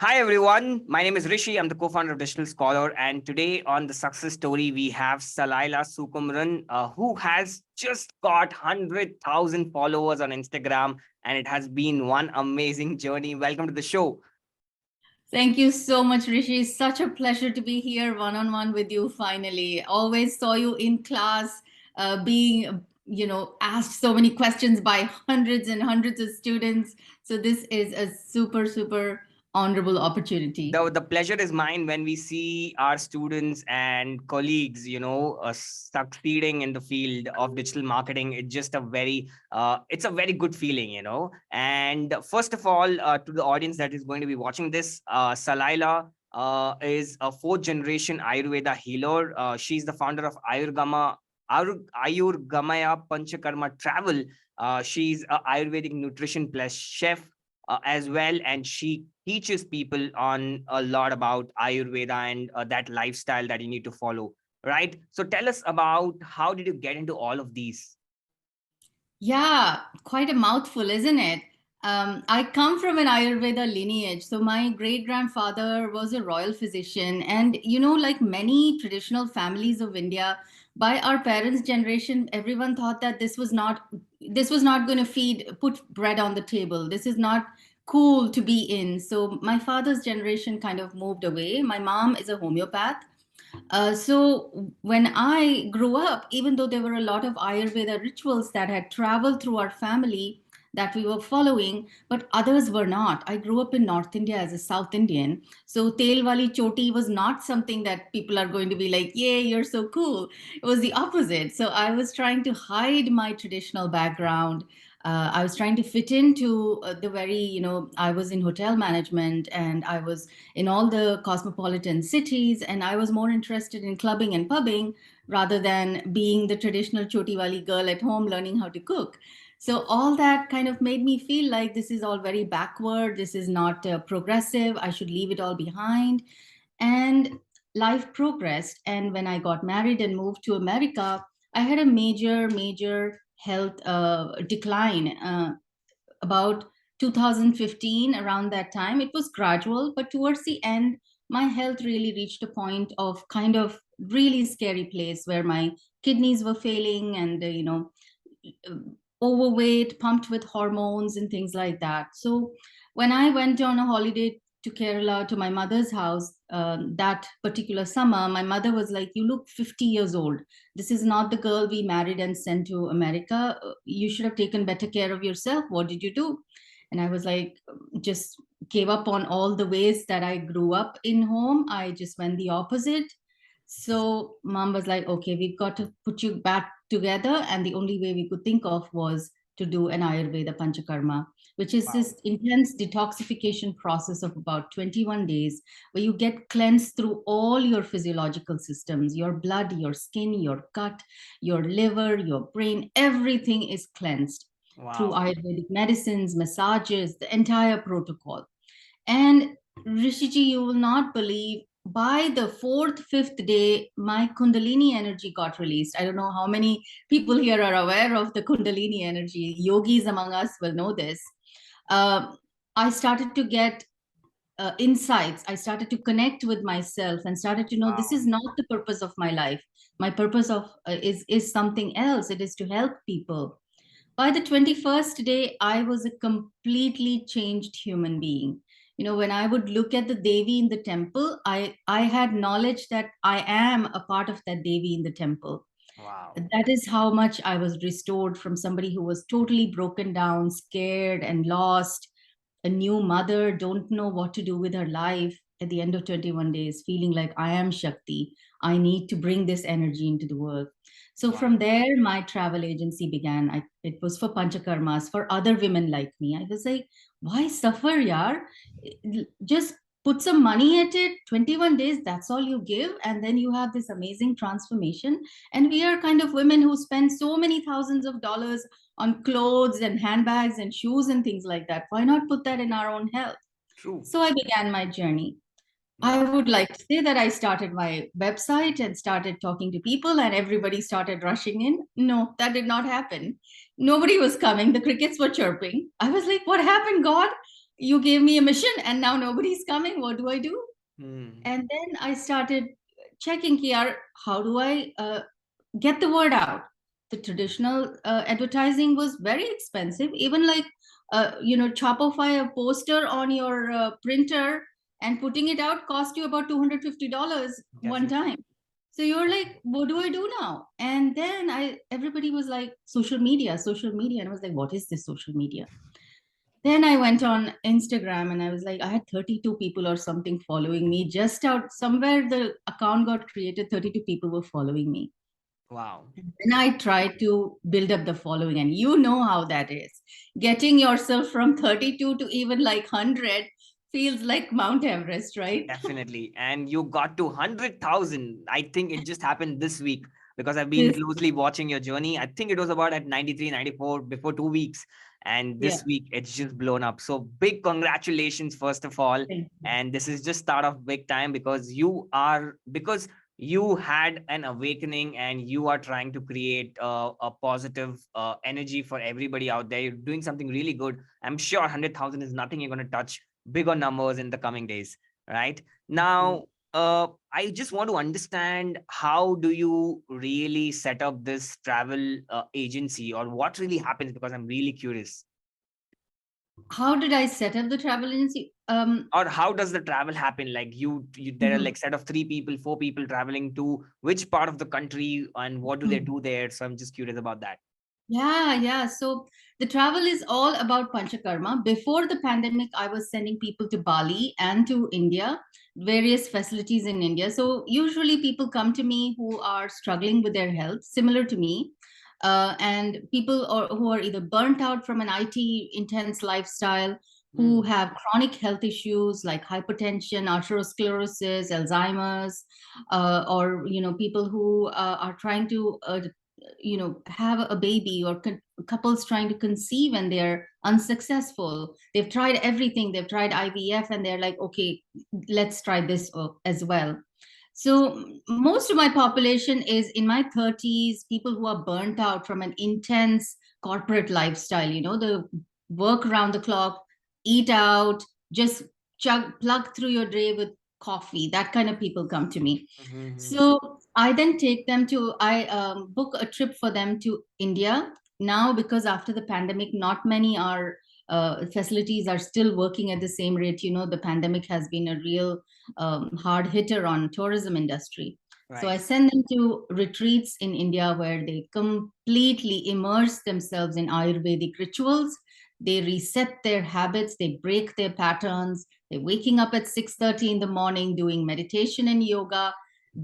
Hi everyone, my name is Rishi. I'm the co-founder of Digital Scholar, and today on the success story we have Salaila Sukumran, who has just got 100,000 followers on Instagram, and it has been one amazing journey. Welcome to the show. Thank you so much, Rishi. It's such a pleasure to be here one-on-one with you finally. Always saw you in class, being, asked so many questions by hundreds and hundreds of students. So this is a super, super honorable opportunity. The pleasure is mine when we see our students and colleagues, succeeding in the field of digital marketing. It's a very good feeling, And first of all, to the audience that is going to be watching this, Salaila is a fourth generation Ayurveda healer. She's the founder of Ayurgamaya Panchakarma Travel. She's a Ayurvedic nutrition plus chef as well, and she teaches people on a lot about Ayurveda and that lifestyle that you need to follow, right? So tell us about how did you get into all of these? Yeah, quite a mouthful, isn't it? I come from an Ayurveda lineage. So, my great grandfather was a royal physician. And, like many traditional families of India, by our parents' generation, everyone thought that this was not going to put bread on the table. This is not cool to be in. So, my father's generation kind of moved away. My mom is a homeopath. So when I grew up, even though there were a lot of Ayurveda rituals that had traveled through our family that we were following, but others were not. I grew up in North India as a South Indian. So Tel Wali Choti was not something that people are going to be like, yay, you're so cool. It was the opposite. So I was trying to hide my traditional background. I was trying to fit into the very, I was in hotel management and I was in all the cosmopolitan cities, and I was more interested in clubbing and pubbing rather than being the traditional chotiwali girl at home learning how to cook. So all that kind of made me feel like this is all very backward. This is not progressive. I should leave it all behind. And life progressed. And when I got married and moved to America, I had a major, major health decline. About 2015, around that time. It was gradual, but towards the end, my health really reached a point of kind of really scary place where my kidneys were failing and, uh, overweight, pumped with hormones and things like that. So when I went on a holiday to Kerala to my mother's house that particular summer, my mother was like, "You look 50 years old. This is not the girl we married and sent to America. You should have taken better care of yourself. What did you do?" And I was like, just gave up on all the ways that I grew up in home. I just went the opposite. So mom was like, okay, we've got to put you back together. And the only way we could think of was to do an Ayurveda Panchakarma, which is Wow. this intense detoxification process of about 21 days, where you get cleansed through all your physiological systems, your blood, your skin, your gut, your liver, your brain, everything is cleansed through Wow. Ayurvedic medicines, massages, the entire protocol. And Rishiji, you will not believe, by the fourth, fifth day, my Kundalini energy got released. I don't know how many people here are aware of the Kundalini energy. Yogis among us will know this. Uh, I started to get insights. I started to connect with myself and started to know this Wow. is not the purpose of my life. My purpose of is something else. It is to help people. By the 21st day, I was a completely changed human being. When I would look at the Devi in the temple, I had knowledge that I am a part of that Devi in the temple. Wow. That is how much I was restored from somebody who was totally broken down, scared, and lost. A new mother, don't know what to do with her life at the end of 21 days, feeling like I am Shakti. I need to bring this energy into the world. So from Wow. there, my travel agency began. It was for panchakarmas, for other women like me. I was like, why suffer, yaar? Just put some money at it. 21 days, that's all you give. And then you have this amazing transformation. And we are kind of women who spend so many thousands of dollars on clothes and handbags and shoes and things like that. Why not put that in our own health? True. So I began my journey. I Wow. would like to say that I started my website and started talking to people, and everybody started rushing in. No, that did not happen. Nobody was coming. The crickets were chirping. I was like, what happened, God? you gave me a mission and now nobody's coming. What do I do? Hmm. And then I started checking here, how do I get the word out? The traditional advertising was very expensive. Even like, Shopify a poster on your printer and putting it out cost you about $250 one Definitely. time. So you're like, what do I do now? And then everybody was like, social media, social media. And I was like, what is this social media? Then I went on Instagram and I was like, I had 32 people or something following me. Just out somewhere, the account got created, 32 people were following me. Wow. And I tried to build up the following, and you know how that is. Getting yourself from 32 to even like 100 feels like Mount Everest, right? Definitely. And you got to 100,000. I think it just happened this week because I've been This, closely watching your journey. I think it was about at 93, 94 before 2 weeks. And yeah. this week it's just blown up. So big congratulations, first of all. Thank you. And this is just start of big time because you had an awakening and you are trying to create a positive energy for everybody out there. You're doing something really good. I'm sure 100,000 is nothing you're going to touch bigger numbers in the coming days, right? Now, I just want to understand, how do you really set up this travel agency, or what really happens, because I'm really curious. How did I set up the travel agency? Or how does the travel happen? Like you there are Mhm. like set of 3 people, 4 people traveling to which part of the country, and what do they Mhm. do there? So I'm just curious about that. Yeah, yeah. So the travel is all about Panchakarma. Before the pandemic, I was sending people to Bali and to India, various facilities in India. So usually people come to me who are struggling with their health, similar to me, and people who are either burnt out from an IT intense lifestyle, who Hmm. have chronic health issues like hypertension, arteriosclerosis, Alzheimer's, or people who are trying to have a baby, or couples trying to conceive and they're unsuccessful. They've tried everything, they've tried IVF, and they're like, okay, let's try this as well. So most of my population is in my 30s, people who are burnt out from an intense corporate lifestyle, the work around the clock, eat out, just plug through your day with coffee. That kind of people come to me. Hmm. So I then take them to, I book a trip for them to India now, because after the pandemic, not many are facilities are still working at the same rate. The pandemic has been a real hard hitter on tourism industry. So I Right. send them to retreats in India where they completely immerse themselves in Ayurvedic rituals. They reset their habits, they break their patterns. They're waking up at 6:30 in the morning, doing meditation and yoga,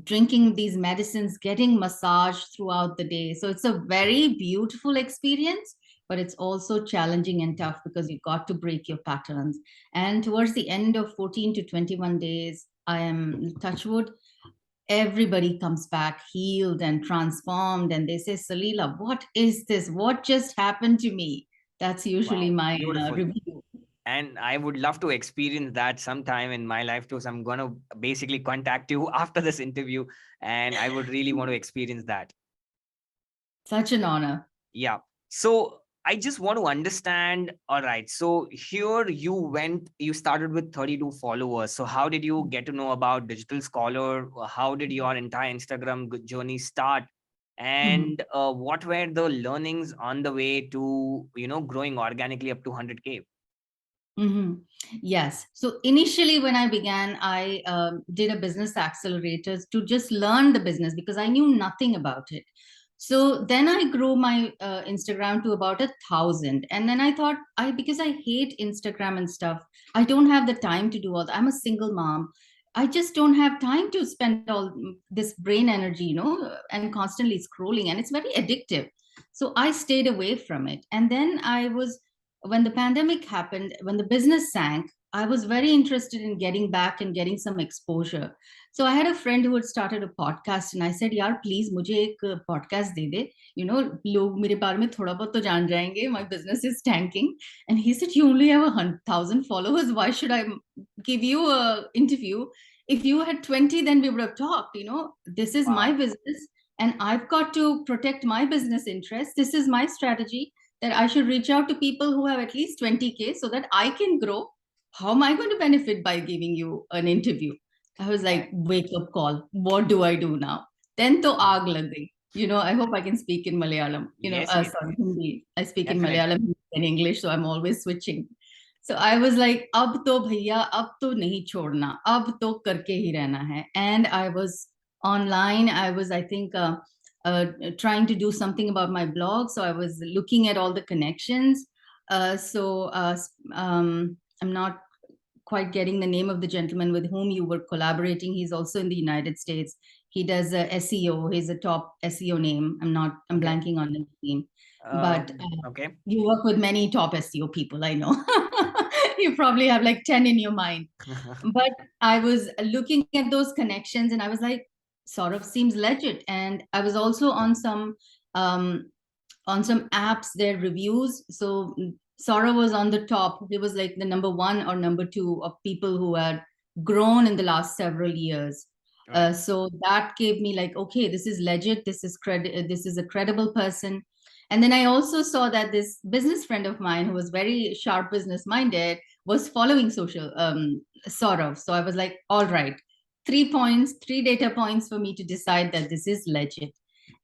drinking these medicines, getting massage throughout the day. So it's a very beautiful experience, but it's also challenging and tough because you've got to break your patterns. And towards the end of 14 to 21 days, I am, touch wood, everybody comes back healed and transformed. And they say, Salila, what is this? What just happened to me? That's usually Wow, my beautiful. review. And I would love to experience that sometime in my life too. So I'm gonna basically contact you after this interview, and I would really want to experience that. Such an honor. Yeah. So I just want to understand. All right. So here you started with 32 followers. So how did you get to know about Digital Scholar? How did your entire Instagram journey start? Mhm. And what were the learnings on the way to, growing organically up to 100K? hmm Yes. So initially, when I began, I did a business accelerators to just learn the business because I knew nothing about it. So then I grew my Instagram to about 1,000, and then I thought, I because I hate Instagram and stuff, I don't have the time to do all that. I'm a single mom. I just don't have time to spend all this brain energy, and constantly scrolling, and it's very addictive. So I stayed away from it, and then I was when the pandemic happened, when the business sank, I was very interested in getting back and getting some exposure. So I had a friend who had started a podcast, and I said, "Yaar, please, मुझे एक podcast दे दे. लोग मेरे बारे में थोड़ा बहुत तो जान जाएंगे. My business is tanking." And he said, "You only have 1,000 followers. Why should I give you a interview? If you had 20, then we would have talked. This is my Wow. business, and I've got to protect my business interests. This is my strategy, that I should reach out to people who have at least 20K so that I can grow. how am I going to benefit by giving you an interview? I was like, Right. wake up call. What do I do now? Then to aag lag gayi. I hope I can speak in Malayalam. Yes, yes, Sorry, yes. Hindi. I speak in Definitely. Malayalam and English, so I'm always switching. So I was like, ab to bhaiya, ab to nahi chhodna, ab to karke hi rehna hai. And I was online. I was, I think, uh, trying to do something about my blog. So I was looking at all the connections. I'm not quite getting the name of the gentleman with whom you were collaborating. He's also in the United States. He does SEO. He's a top SEO name. I'm Okay. blanking on the name, but Okay. you work with many top SEO people, I know. You probably have like 10 in your mind. But I was looking at those connections and I was like, sort of seems legit. And I was also um, on some apps, their reviews. So Sora was on the top. He was like the number one or number two of people who had grown in the last several years. Right. So that gave me like, okay, this is legit. This is a credible person. And then I also saw that this business friend of mine, who was very sharp business minded, was following social sort of. So I was like, all right, 3 points, 3 data points for me to decide that this is legit.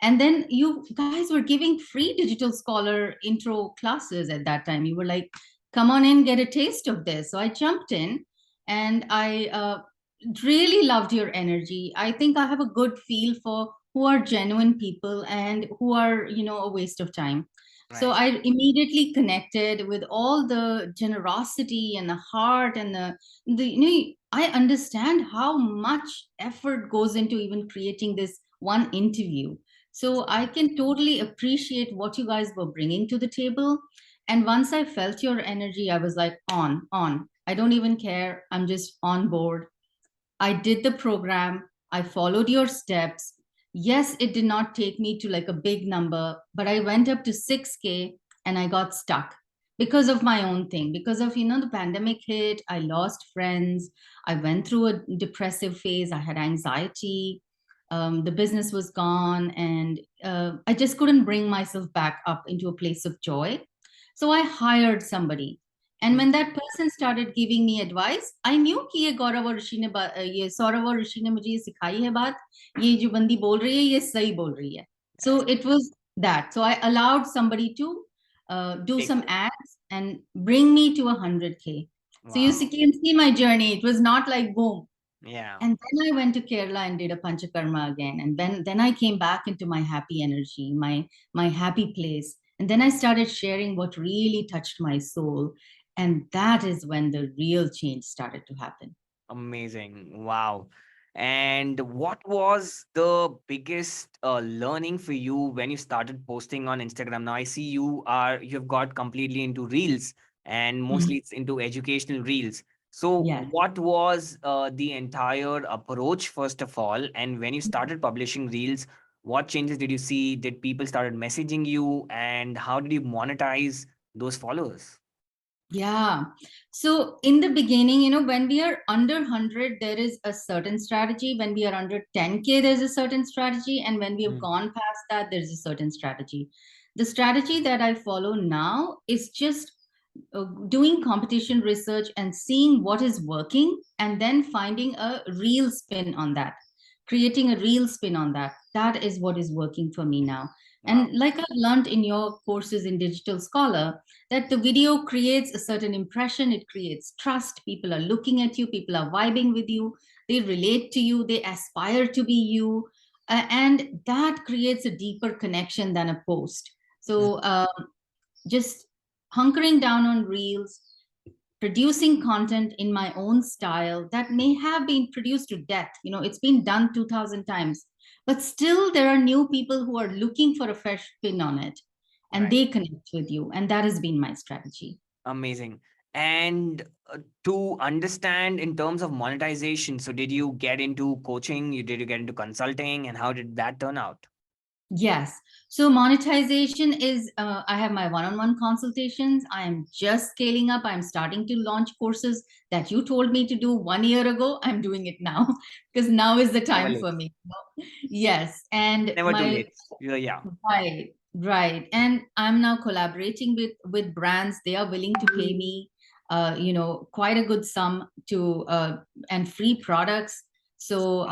And then you guys were giving free digital scholar intro classes at that time. You were like, come on in, get a taste of this. So I jumped in and I really loved your energy. I think I have a good feel for who are genuine people and who are, a waste of time. So Right. I immediately connected with all the generosity and the heart and I understand how much effort goes into even creating this one interview. So I can totally appreciate what you guys were bringing to the table. And once I felt your energy, I was like, on. I don't even care. I'm just on board. I did the program. I followed your steps. Yes, it did not take me to like a big number, but I went up to 6K and I got stuck because of my own thing. Because of, the pandemic hit, I lost friends. I went through a depressive phase. I had anxiety. The business was gone. And I just couldn't bring myself back up into a place of joy. So I hired somebody, and Hmm. when that person started giving me advice, I knew कि ये गौरव और ऋषि ने ये सौरभ और ऋषि ने मुझे ये सिखाई है बात, ये जो बंदी बोल रही है ये सही बोल रही है. So Right. it was that. So I allowed somebody to do Take some over. ads and bring me to 100K. So Wow. can see my journey. It was not like boom. Yeah. And then I went to Kerala and did a panchakarma again. And then I came back into my happy energy, my happy place. And then I started sharing what really touched my soul. And that is when the real change started to happen. Amazing. Wow. And what was the biggest learning for you when you started posting on Instagram? Now I see you've got completely into reels, and Mhm. mostly it's into educational reels. So Yes. what was the entire approach first of all? And when you started publishing reels, what changes did you see? Did people started messaging you, and how did you monetize those followers? Yeah. So in the beginning, when we are under 100, there is a certain strategy. When we are under 10K, there's a certain strategy. And when we have Mm. gone past that, there's a certain strategy. The strategy that I follow now is just doing competition research and seeing what is working and then finding a real spin on that, creating a real spin on that. That is what is working for me now. Wow. And like I've learned in your courses in Digital Scholar, that the video creates a certain impression, it creates trust. People are looking at you, people are vibing with you, they relate to you, they aspire to be you. And that creates a deeper connection than a post. So just hunkering down on reels, producing content in my own style that may have been produced to death. It's been done 2000 times, but still there are new people who are looking for a fresh spin on it, and Right. they connect with you. And that has been my strategy. Amazing. And to understand in terms of monetization, so did you get into coaching? Did you get into consulting? And how did that turn out? Yes. So monetization is, I have my one on one consultations. I am just scaling up. I'm starting to launch courses that you told me to do 1 year ago. I'm doing it now because now is the Never time late. for me. Yes. And Never too my, late. Yeah. right, right. And I'm now collaborating with brands. They are willing to pay me. quite a good sum to and free products. So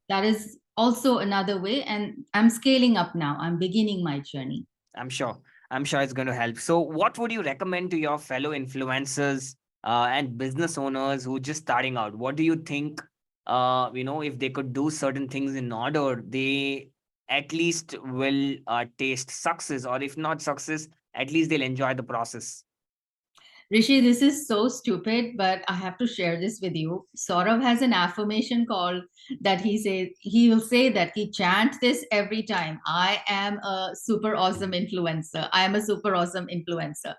that is also another way, and I'm scaling up now. I'm beginning my journey. I'm sure. I'm sure it's going to help. So, what would you recommend to your fellow influencers and business owners who just starting out? What do you think? If they could do certain things in order, they at least will taste success, or if not success, at least they'll enjoy the process. Rishi, this is so stupid, but I have to share this with you. Saurav has an affirmation called that he will say that he chants this every time. I am a super awesome influencer. I am a super awesome influencer.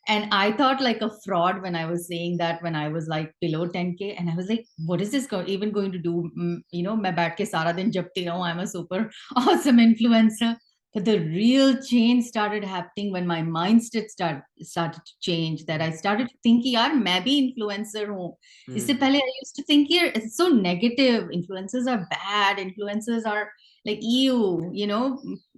And I thought like a fraud when I was saying that when I was like below 10K. And I was like, what is this even going to do? मैं बैठ के सारा दिन जपती रहूं, I'm a super awesome influencer. But the real change started happening when my mindset started to change. That I started to think, यार मैं भी influencer हूँ. इससे Hmm. पहले I used to think, here it's so negative. Influencers are bad. Influencers are like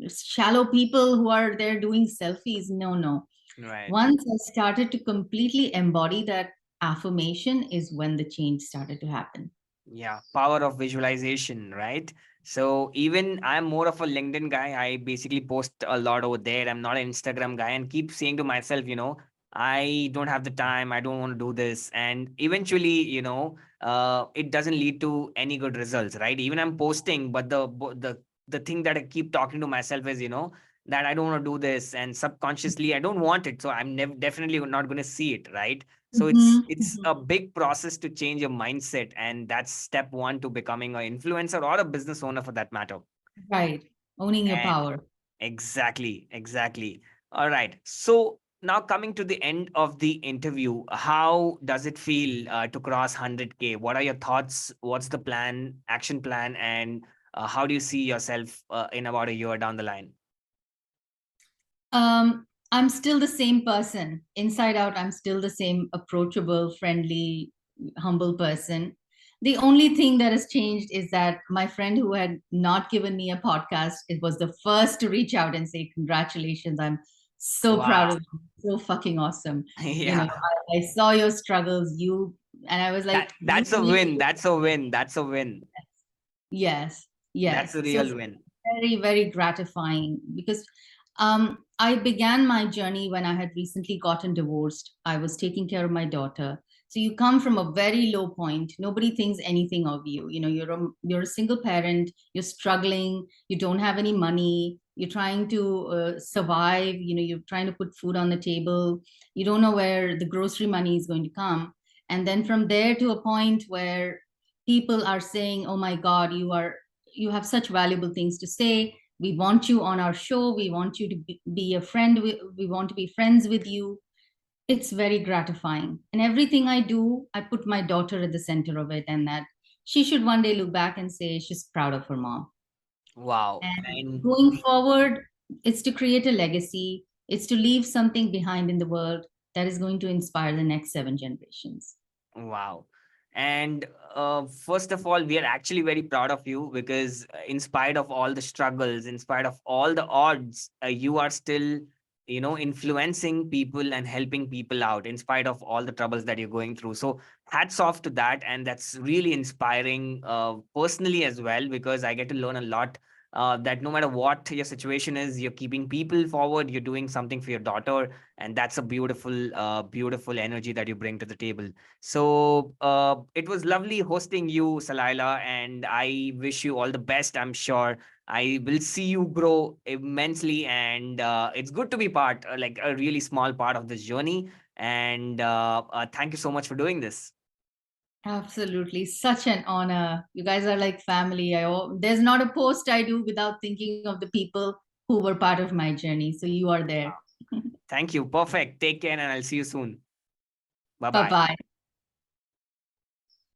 shallow people who are there doing selfies. No, no. Right. Once I started to completely embody that affirmation is when the change started to happen. Yeah, power of visualization, right? So even I'm more of a LinkedIn guy. I basically post a lot over there. I'm not an Instagram guy and keep saying to myself, I don't have the time. I don't want to do this. And eventually, it doesn't lead to any good results, right? Even I'm posting, but the thing that I keep talking to myself is, that I don't want to do this, and subconsciously I don't want it. So I'm never definitely not going to see it, right? So it's Mhm, it's mhm. a big process to change your mindset, and that's step one to becoming an influencer or a business owner for that matter. Right. Owning your And power. exactly, exactly. All right. So now coming to the end of the interview, how does it feel to cross 100K? What are your thoughts? What's the plan, action plan, and how do you see yourself in about a year down the line? I'm still the same person. Inside out, I'm still the same approachable, friendly, humble person. The only thing that has changed is that my friend who had not given me a podcast, it was the first to reach out and say, congratulations. I'm so proud Wow. of you. So fucking awesome. Yeah. I saw your struggles, and I was That like, that's a win. That's a win. That's a win. yes, That's yes. a So real win. very, very gratifying because I began my journey when I had recently gotten divorced. I was taking care of my daughter. So you come from a very low point. Nobody thinks anything of you. You're a single parent. You're struggling. You don't have any money. You're trying to survive. You're trying to put food on the table. You don't know where the grocery money is going to come. And then from there to a point where people are saying, "Oh my God, you have such valuable things to say. We want you on our show. We want you to be a friend. We want to be friends with you." It's very gratifying. And everything I do, I put my daughter at the center of it, and that she should one day look back and say she's proud of her mom. Wow. And And going forward, it's to create a legacy, it's to leave something behind in the world that is going to inspire the next 7 generations. wow. And first of all, we are actually very proud of you because, in spite of all the struggles, in spite of all the odds, you are still, influencing people and helping people out in spite of all the troubles that you're going through. So, hats off to that. And that's really inspiring personally as well, because I get to learn a lot. That no matter what your situation is, you're keeping people forward, you're doing something for your daughter, and that's a beautiful energy that you bring to the table. So it was lovely hosting you, Salaila, and I wish you all the best. I'm sure I will see you grow immensely, and it's good to be part, like a really small part of this journey. And thank you so much for doing this. Absolutely. Such an honor. You guys are like family. There's not a post I do without thinking of the people who were part of my journey. So you are there. Thank you. Perfect. Take care, and I'll see you soon. Bye Bye bye. bye.